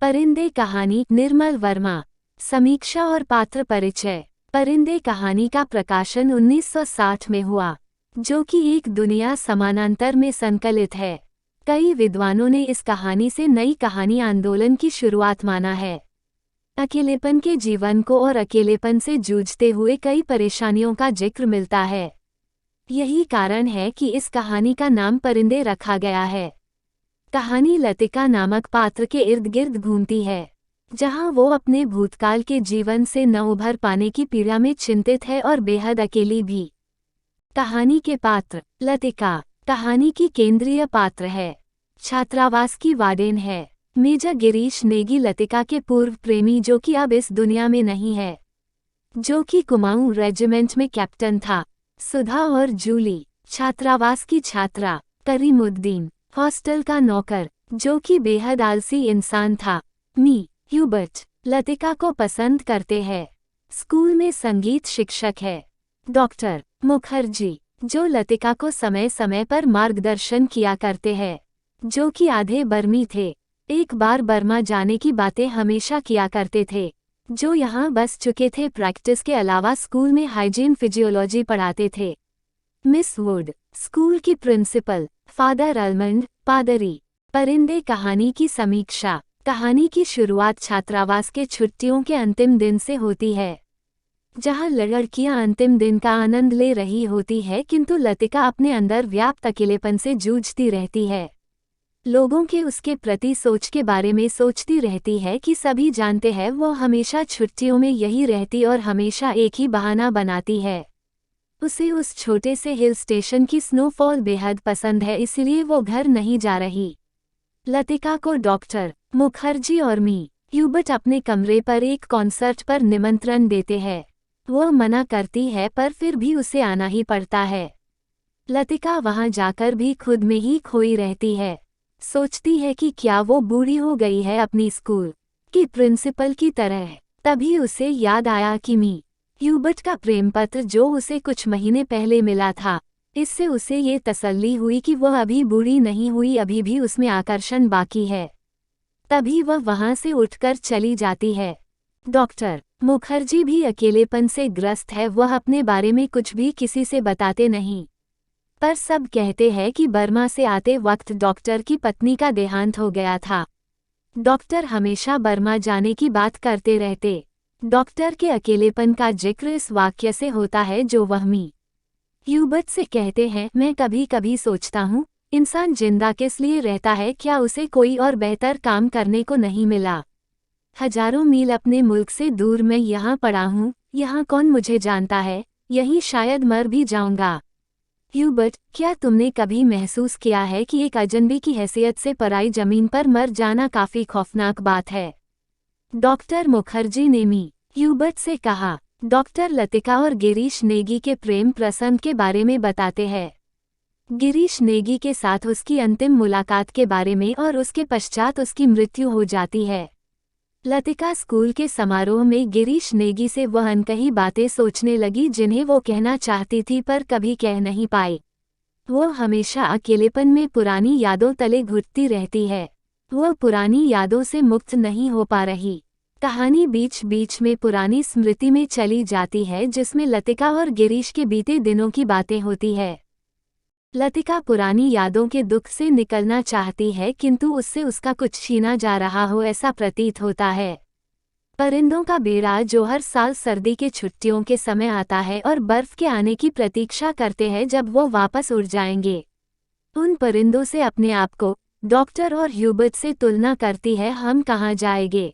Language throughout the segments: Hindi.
परिंदे कहानी निर्मल वर्मा। समीक्षा और पात्र परिचय। परिंदे कहानी का प्रकाशन 1960 में हुआ, जो कि एक दुनिया समानांतर में संकलित है। कई विद्वानों ने इस कहानी से नई कहानी आंदोलन की शुरुआत माना है। अकेलेपन के जीवन को और अकेलेपन से जूझते हुए कई परेशानियों का जिक्र मिलता है। यही कारण है कि इस कहानी का नाम परिंदे रखा गया है। कहानी लतिका नामक पात्र के इर्द गिर्द घूमती है, जहां वो अपने भूतकाल के जीवन से न उभर पाने की पीड़ा में चिंतित है और बेहद अकेली भी। कहानी के पात्र। लतिका कहानी की केंद्रीय पात्र है। छात्रावास की वार्डन है। मेजर गिरीश नेगी लतिका के पूर्व प्रेमी, जो कि अब इस दुनिया में नहीं है, जो कि कुमाऊं रेजिमेंट में कैप्टन था। सुधा और जूली छात्रावास की छात्रा। करीमुद्दीन हॉस्टल का नौकर, जो कि बेहद आलसी इंसान था। ह्यूबर्ट लतिका को पसंद करते हैं। स्कूल में संगीत शिक्षक है। डॉक्टर मुखर्जी, जो लतिका को समय समय पर मार्गदर्शन किया करते हैं, जो कि आधे बर्मी थे। एक बार बर्मा जाने की बातें हमेशा किया करते थे, जो यहाँ बस चुके थे। प्रैक्टिस के अलावा स्कूल में हाइजीन फिजियोलॉजी पढ़ाते थे। मिस वुड स्कूल की प्रिंसिपल। फादर अलमंड पादरी। परिंदे कहानी की समीक्षा। कहानी की शुरुआत छात्रावास के छुट्टियों के अंतिम दिन से होती है, जहां लड़कियां अंतिम दिन का आनंद ले रही होती है, किंतु लतिका अपने अंदर व्याप्त अकेलेपन से जूझती रहती है। लोगों के उसके प्रति सोच के बारे में सोचती रहती है कि सभी जानते हैं वो हमेशा छुट्टियों में यही रहती और हमेशा एक ही बहाना बनाती है। उसे उस छोटे से हिल स्टेशन की स्नोफॉल बेहद पसंद है, इसलिए वो घर नहीं जा रही। लतिका को डॉक्टर मुखर्जी और ह्यूबर्ट अपने कमरे पर एक कॉन्सर्ट पर निमंत्रण देते हैं। वह मना करती है, पर फिर भी उसे आना ही पड़ता है। लतिका वहां जाकर भी खुद में ही खोई रहती है। सोचती है कि क्या वो बूढ़ी हो गई है अपनी स्कूल की प्रिंसिपल की तरह। तभी उसे याद आया कि ह्यूबर्ट का प्रेम पत्र, जो उसे कुछ महीने पहले मिला था, इससे उसे ये तसल्ली हुई कि वह अभी बूढ़ी नहीं हुई, अभी भी उसमें आकर्षण बाकी है। तभी वह वहां से उठकर चली जाती है। डॉक्टर मुखर्जी भी अकेलेपन से ग्रस्त है। वह अपने बारे में कुछ भी किसी से बताते नहीं, पर सब कहते हैं कि बर्मा से आते वक्त डॉक्टर की पत्नी का देहांत हो गया था। डॉक्टर हमेशा बर्मा जाने की बात करते रहते। डॉक्टर के अकेलेपन का जिक्र इस वाक्य से होता है, जो वह ह्यूबर्ट से कहते हैं, मैं कभी कभी सोचता हूँ, इंसान जिंदा किस लिए रहता है? क्या उसे कोई और बेहतर काम करने को नहीं मिला? हजारों मील अपने मुल्क से दूर मैं यहाँ पड़ा हूँ, यहाँ कौन मुझे जानता है? यहीं शायद मर भी जाऊंगा। ह्यूबर्ट, क्या तुमने कभी महसूस किया है कि एक अजनबी की हैसियत से पराई जमीन पर मर जाना काफी खौफनाक बात है? डॉक्टर मुखर्जी ने ह्यूबर्ट से कहा। डॉक्टर लतिका और गिरीश नेगी के प्रेम प्रसंग के बारे में बताते हैं। गिरीश नेगी के साथ उसकी अंतिम मुलाकात के बारे में और उसके पश्चात उसकी मृत्यु हो जाती है। लतिका स्कूल के समारोह में गिरीश नेगी से वह अनकही बातें सोचने लगी, जिन्हें वो कहना चाहती थी पर कभी कह नहीं पाई। वो हमेशा अकेलेपन में पुरानी यादों तले घुटती रहती है। वह पुरानी यादों से मुक्त नहीं हो पा रही। कहानी बीच बीच में पुरानी स्मृति में चली जाती है, जिसमें लतिका और गिरीश के बीते दिनों की बातें होती है। लतिका पुरानी यादों के दुख से निकलना चाहती है, किंतु उससे उसका कुछ छीना जा रहा हो ऐसा प्रतीत होता है। परिंदों का बेड़ा, जो हर साल सर्दी के छुट्टियों के समय आता है और बर्फ के आने की प्रतीक्षा करते हैं जब वो वापस उड़ जाएंगे, उन परिंदों से अपने आप को डॉक्टर और ह्यूबर्ट से तुलना करती है। हम कहाँ जाएंगे?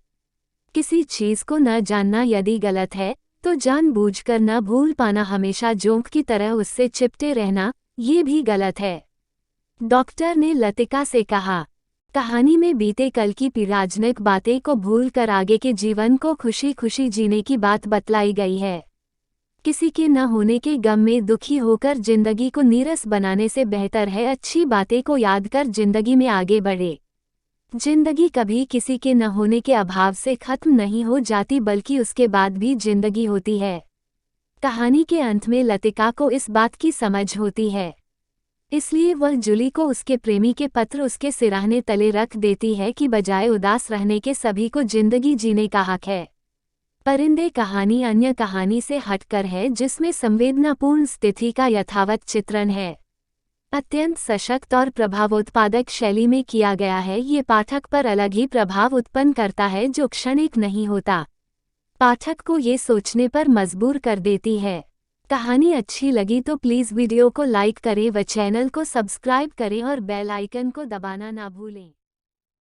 किसी चीज को न जानना यदि गलत है, तो जानबूझकर न भूल पाना, हमेशा जोंक की तरह उससे चिपटे रहना, ये भी गलत है। डॉक्टर ने लतिका से कहा। कहानी में बीते कल की पीड़ाजनक बातें को भूलकर आगे के जीवन को खुशी खुशी जीने की बात बतलाई गई है। किसी के न होने के गम में दुखी होकर जिंदगी को नीरस बनाने से बेहतर है अच्छी बातें को याद कर जिंदगी में आगे बढ़े। जिंदगी कभी किसी के न होने के अभाव से खत्म नहीं हो जाती, बल्कि उसके बाद भी जिंदगी होती है। कहानी के अंत में लतिका को इस बात की समझ होती है इसलिए वह जूली को उसके प्रेमी के पत्र उसके सिरहाने तले रख देती है कि बजाय उदास रहने के सभी को जिंदगी जीने का हक है। परिंदे कहानी अन्य कहानी से हटकर है जिसमें संवेदनापूर्ण स्थिति का यथावत चित्रण है। अत्यंत सशक्त और प्रभावोत्पादक शैली में किया गया है। ये पाठक पर अलग ही प्रभाव उत्पन्न करता है जो क्षणिक नहीं होता, पाठक को ये सोचने पर मजबूर कर देती है। कहानी अच्छी लगी तो प्लीज़ वीडियो को लाइक करें व चैनल को सब्सक्राइब करें और बेल आइकन को दबाना ना भूलें।